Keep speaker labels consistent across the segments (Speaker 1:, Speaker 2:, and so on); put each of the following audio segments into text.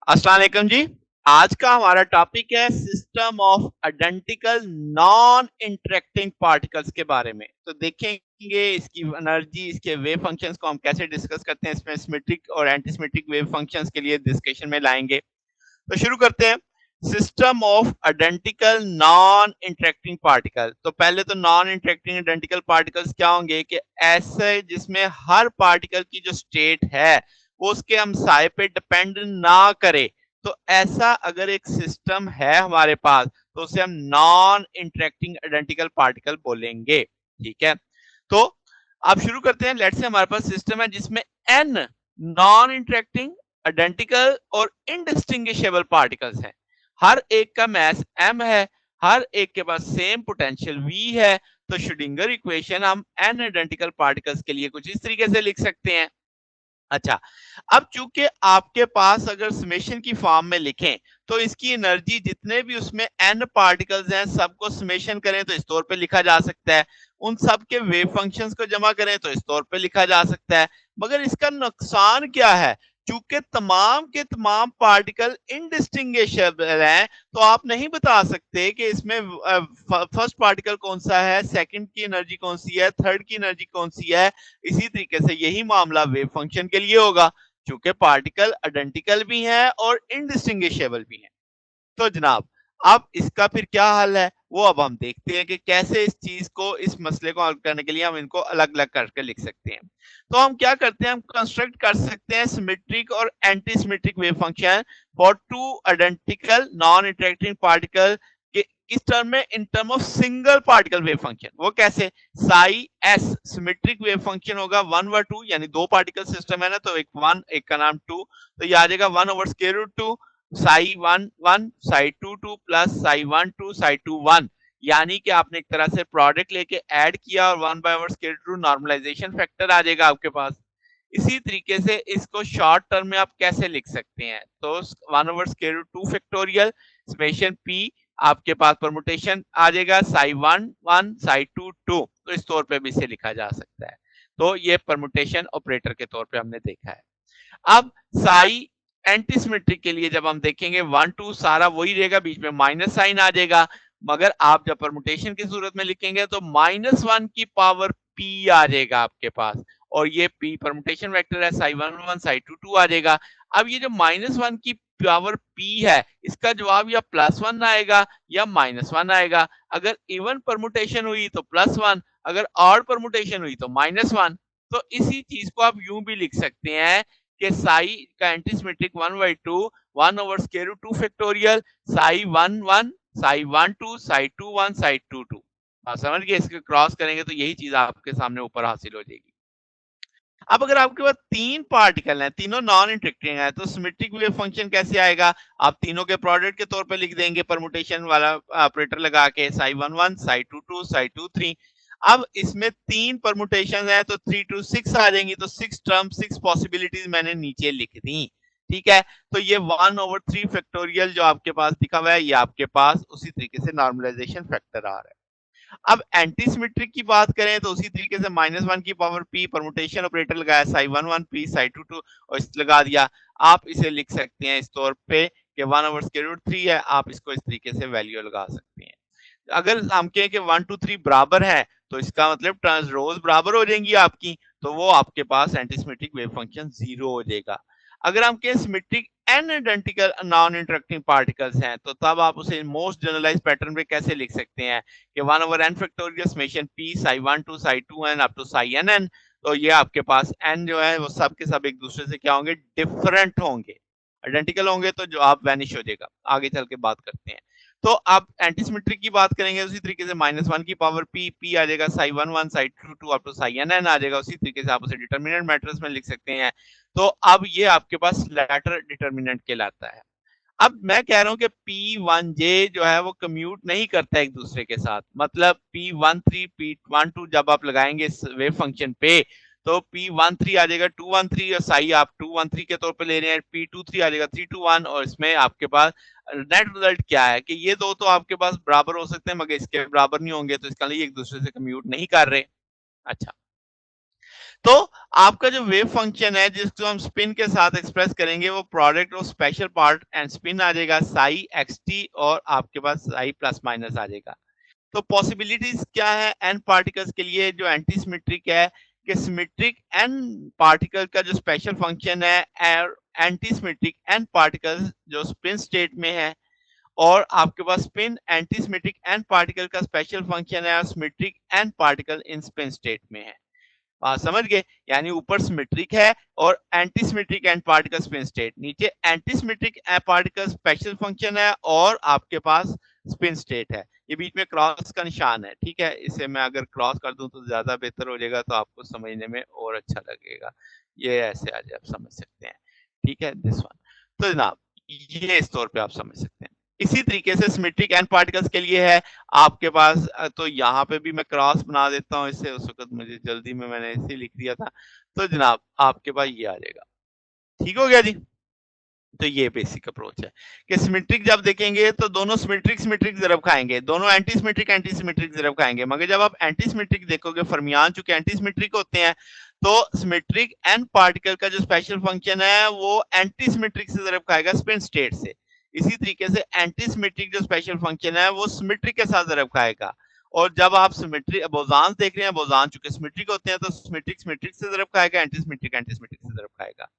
Speaker 1: अस्सलाम वालेकुम जी। आज का हमारा टॉपिक है system of identical non interacting particles के बारे में। तो देखेंगे इसकी एनर्जी, इसके वेव फंक्शंस को हम कैसे डिस्कस करते हैं, इसमें सिमेट्रिक और एंटी सिमेट्रिक वेव फंक्शंस के लिए डिस्कशन में लाएंगे। तो शुरू करते हैं। System of identical non interacting particle. तो पहले तो नॉन इंटरेक्टिंग आइडेंटिकल पार्टिकल्स क्या होंगे कि ऐसे जिसमें हर पार्टिकल की जो स्टेट है वो उसके हमसाए पे डिपेंड ना करे। तो ऐसा अगर एक सिस्टम है हमारे पास तो उसे हम नॉन इंटरेक्टिंग आइडेंटिकल पार्टिकल बोलेंगे। ठीक है, तो आप शुरू करते हैं। लेट्स से हमारे पास सिस्टम है जिसमें n नॉन इंटरेक्टिंग आइडेंटिकल और इनडिस्टिंग्विशेबल पार्टिकल्स हैं। हर एक का मास m है, हर एक के पास सेम पोटेंशियल v है। तो श्रोडिंगर इक्वेशन हम n आइडेंटिकल पार्टिकल्स के लिए कुछ इस तरीके से लिख सकते हैं। अच्छा, अब चूंकि आपके पास अगर समेशन की फॉर्म में लिखें तो इसकी एनर्जी जितने भी उसमें n पार्टिकल्स हैं सबको समेशन करें तो इस तौर पे लिखा जा सकता है। उन सब के वेव फंक्शंस को जमा करें तो इस तौर पे लिखा जा सकता है। मगर इसका नुकसान क्या है? चूंकि तमाम के तमाम पार्टिकल इनडिस्टिंग्विशेबल हैं तो आप नहीं बता सकते कि इसमें फर्स्ट पार्टिकल कौन सा है, सेकंड की एनर्जी कौन सी है, थर्ड की एनर्जी कौन सी है। इसी तरीके से यही मामला वेव फंक्शन के लिए होगा, चूंकि पार्टिकल आइडेंटिकल भी हैं और इनडिस्टिंग्विशेबल भी हैं। तो जनाब, अब इसका फिर क्या हल है वो अब हम देखते हैं कि कैसे इस चीज को, इस मसले को हल करने के लिए हम इनको अलग अलग करके लिख सकते हैं। तो हम क्या करते हैं, हम कंस्ट्रक्ट कर सकते हैं सिमेट्रिक और anti symmetric wave function for two identical non interacting particle के इस टर्म में, in term of single particle wave function. वो कैसे? Sai S symmetric wave function होगा 1/2, यानी दो पार्टिकल सिस्टम है ना, तो एक 1 एक का नाम 2, तो ये आ जाएगा 1/√2 साई 1 1 साई 2 2 प्लस साई 1 2 साई 2 1। यानी कि आपने एक तरह से प्रोडक्ट लेके ऐड किया और 1/√2 नॉर्मलाइजेशन फैक्टर आ जाएगा आपके पास। इसी तरीके से इसको शॉर्ट टर्म में आप कैसे लिख सकते हैं? तो 1/√2 फैक्टोरियल समेशन पी, आपके पास परमुटेशन आ जाएगा साई 1 1 साई 2 2। तो इस तौर पे भी इसे लिखा जा सकता है। तो ये परमुटेशन ऑपरेटर के तौर पे हमने देखा है। अब साई एंटीसिमेट्रिक के लिए जब हम देखेंगे 1 2 सारा वही रहेगा, बीच में माइनस साइन आ जाएगा। मगर आप जब परमुटेशन की सूरत में लिखेंगे तो -1 की पावर पी आ जाएगा आपके पास, और ये पी परमुटेशन वेक्टर है, साई 1 1 साई 2 2 आ जाएगा। अब ये जो -1 की पावर पी है इसका जवाब या +1 आएगा या -1 आएगा। अगर इवन परमुटेशन हुई तो +1, अगर ऑड परमुटेशन हुई तो -1। तो इसी चीज को आप यूं भी लिख सकते हैं कि साई का antisymmetric 1/2 1/√2 factorial Sai 1 1 Sai 1 2 Sai 2 1 psi 2 2। समझ गए? इसके क्रॉस करेंगे तो यही चीज आपके सामने ऊपर हासिल हो जाएगी। अब अगर आपके पास तीन पार्टिकल हैं, तीनों नॉन इंटरेक्टिंग है, तो सिमेट्रिक वेव फंक्शन कैसे आएगा? आप तीनों के प्रोडक्ट के तौर पे लिख देंगे परमुटेशन वाला ऑपरेटर लगा के, साई 1 1 साई 2 2 साई 2 3। अब इसमें तीन परमुटेशन है तो 3 to 6 आ जाएंगी, तो 6 टर्म 6 पॉसिबिलिटीज मैंने नीचे लिख दी। ठीक है, तो ये 1/3 फैक्टोरियल जो आपके पास दिखा हुआ है ये आपके पास उसी तरीके से नॉर्मलाइजेशन फैक्टर आ रहा है। अब एंटीसिमेट्रिक की बात करें तो उसी तरीके से -1 की पावर पी परमुटेशन ऑपरेटर लगाया, साई 1 1 पी साई 2 2 और इस लगा दिया। आप इसे लिख सकते हैं इस तौर पे कि 1/√3 है, आप इसको इस तरीके से वैल्यू लगा सकते हैं। अगर हम कहें कि 1 2 3 बराबर है तो इसका मतलब ट्रांस रोज बराबर हो जाएंगी आपकी, तो वो आपके पास एंटीसिमेट्रिक वेव फंक्शन 0 हो जाएगा। अगर हम कहें symmetric and identical non interacting particles हैं तो तब आप उसे मोस्ट जनरलाइज्ड पैटर्न में कैसे लिख सकते हैं कि 1/n factorial summation p psi 1 2 psi 2n up to psi nn। तो ये आपके पास n जो है वो सब के सब एक दूसरे से क्या होंगे? डिफरेंट होंगे। आइडेंटिकल होंगे तो जो आप वैनिश हो जाएगा। आगे चल के बात करते हैं। तो आप एंटीसिमेट्रिक की बात करेंगे उसी तरीके से -1 की पावर p p आ जाएगा, psi 1 1 psi 2 2 up to psi nn आ जाएगा। उसी तरीके से आप उसे डिटरमिनेंट मैट्रिक्स में लिख सकते हैं। तो अब ये आपके पास लैटर डिटरमिनेंट कहलाता है। अब मैं कह रहा हूं कि P1J जो है वो कम्यूट नहीं करता एक दूसरे के साथ। मतलब P13 P12 जब आप लगाएंगे इस वेव फंक्शन पे तो P13 आ जाएगा 213 और साई आप 213 के तौर पे ले रहे हैं, P23 आ जाएगा 321। और इसमें आपके पास नेट रिजल्ट क्या है कि ये दो तो आपके पास बराबर हो सकते हैं मगर इसके बराबर नहीं होंगे, तो इसका लिए एक दूसरे से कम्यूट नहीं कर रहे। अच्छा, तो आपका जो वेव फंक्शन है जिसको हम स्पिन के साथ एक्सप्रेस करेंगे वो product of spatial part and spin आ जाएगा साई xt और आपके पास साई प्लस माइनस आ जाएगा। तो पॉसिबिलिटीज क्या है एन पार्टिकल्स के लिए जो एंटी सिमेट्रिक है कि सिमेट्रिक एन पार्टिकल का जो स्पेशल फंक्शन है एंटी सिमेट्रिक एन पार्टिकल्स जो स्पिन स्टेट में है और आपके पास spin anti symmetric N particle का स्पेशल फंक्शन है और symmetric N particle in spin state में है। समझ गए, यानी ऊपर सिमेट्रिक है और anti symmetric N particle spin state, नीचे anti symmetric particle spatial function है और आपके पास स्पिन स्टेट है। ये बीच में क्रॉस का निशान है, ठीक है, इसे मैं अगर क्रॉस कर दूं तो ज्यादा बेहतर हो जाएगा, तो आपको समझने में और अच्छा लगेगा। ये ऐसे आ जाए, आप समझ सकते हैं, ठीक है, दिस वन। तो जनाब ये इस तौर पे आप समझ सकते हैं। इसी तरीके से सिमेट्रिक एन पार्टिकल्स के लिए है आपके पास, तो यहाँ पे भी मैं क्रॉस बना देता हूँ इससे, उस वक्त मुझे जल्दी में मैंने ऐसे लिख दिया था। तो जनाब आपके पास ये आ जाएगा, ठीक हो गया जी। तो ये बेसिक अप्रोच है कि सिमेट्रिक जब देखेंगे तो दोनों सिमेट्रिक सिमेट्रिक ज़रब खाएंगे, दोनों एंटी सिमेट्रिक ज़रब खाएंगे, मगर जब आप एंटी सिमेट्रिक देखोगे फरमियान चूंकि एंटी सिमेट्रिक होते हैं तो सिमेट्रिक एन पार्टिकल का जो स्पेशल फंक्शन है वो एंटी सिमेट्रिक से ज़रब खाएगा स्पिन स्टेट से। इसी तरीके से एंटी सिमेट्रिक जो स्पेशल फंक्शन है वो सिमेट्रिक के साथ ज़रब खाएगा। और जब आप सिमेट्रिक बोजान देख रहे हैं, बोजान चूंकि सिमेट्रिक होते हैं तो सिमेट्रिक सिमेट्रिक से ज़रब खाएगा, एंटी सिमेट्रिक से ज़रब खाएगा।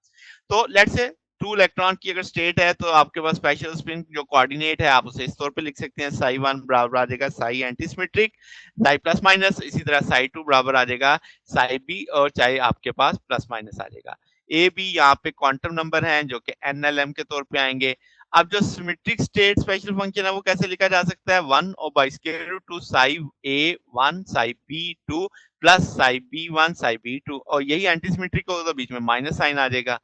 Speaker 1: तो लेट्स से 2 इलेक्ट्रॉन की अगर स्टेट है तो आपके पास स्पेशल स्पिन जो कोऑर्डिनेट है आप उसे इस तौर पे लिख सकते हैं, साई 1 बराबर आ जाएगा Sai anti symmetric, Sai plus minus, इसी तरह साई 2 बराबर आ जाएगा साई बी, और चाहे आपके पास प्लस माइनस आ जाएगा। ए बी यहाँ पे क्वांटम नंबर हैं जो कि एनएलएम के तौर पे आएंगे। अब जो सिमेट्रिक स्टेट स्पेशल फंक्शन है वो कैसे लिखा जा सकता है, 1 और by square root 2 psi A 1 psi B 2 plus psi B 1 psi B 2, और यही एंटी सिमेट्रिक होगा तो बीच में माइनस साइन आ जाएगा।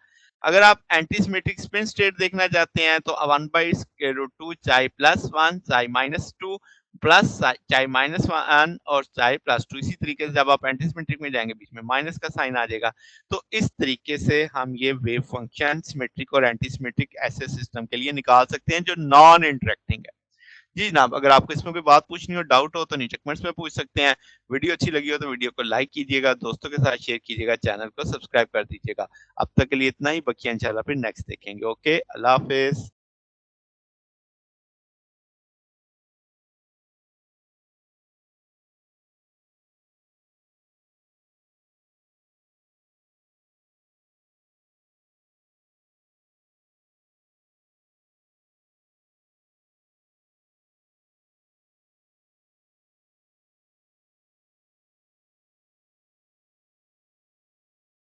Speaker 1: अगर आप एंटी सिमेट्रिक स्पिन स्टेट देखना चाहते हैं तो 1 बाई स्क्वायर रूट 2 चाहे प्लस 1 चाहे माइनस 2 प्लस चाहे माइनस 1 और चाहे प्लस 2, इसी तरीके से जब आप एंटी सिमेट्रिक में जाएंगे बीच में माइनस का साइन आ जाएगा। तो इस तरीके से हम ये वेव फंक्शन सिमेट्रिक और एंटी सिमेट्रिक ऐसे सिस्टम के लिए निकाल सकते हैं जो नॉन इंटरेक्टिंग है। जी जनाब, अगर आपको इसमें कोई बात पूछनी हो, डाउट हो तो नीचे कमेंट्स में पूछ सकते हैं। वीडियो अच्छी लगी हो तो वीडियो को लाइक कीजिएगा, दोस्तों के साथ शेयर कीजिएगा, चैनल को सब्सक्राइब कर दीजिएगा। अब तक के लिए इतना ही, बकिया इंशाल्लाह फिर नेक्स्ट देखेंगे। ओके, अल्लाह हाफिज।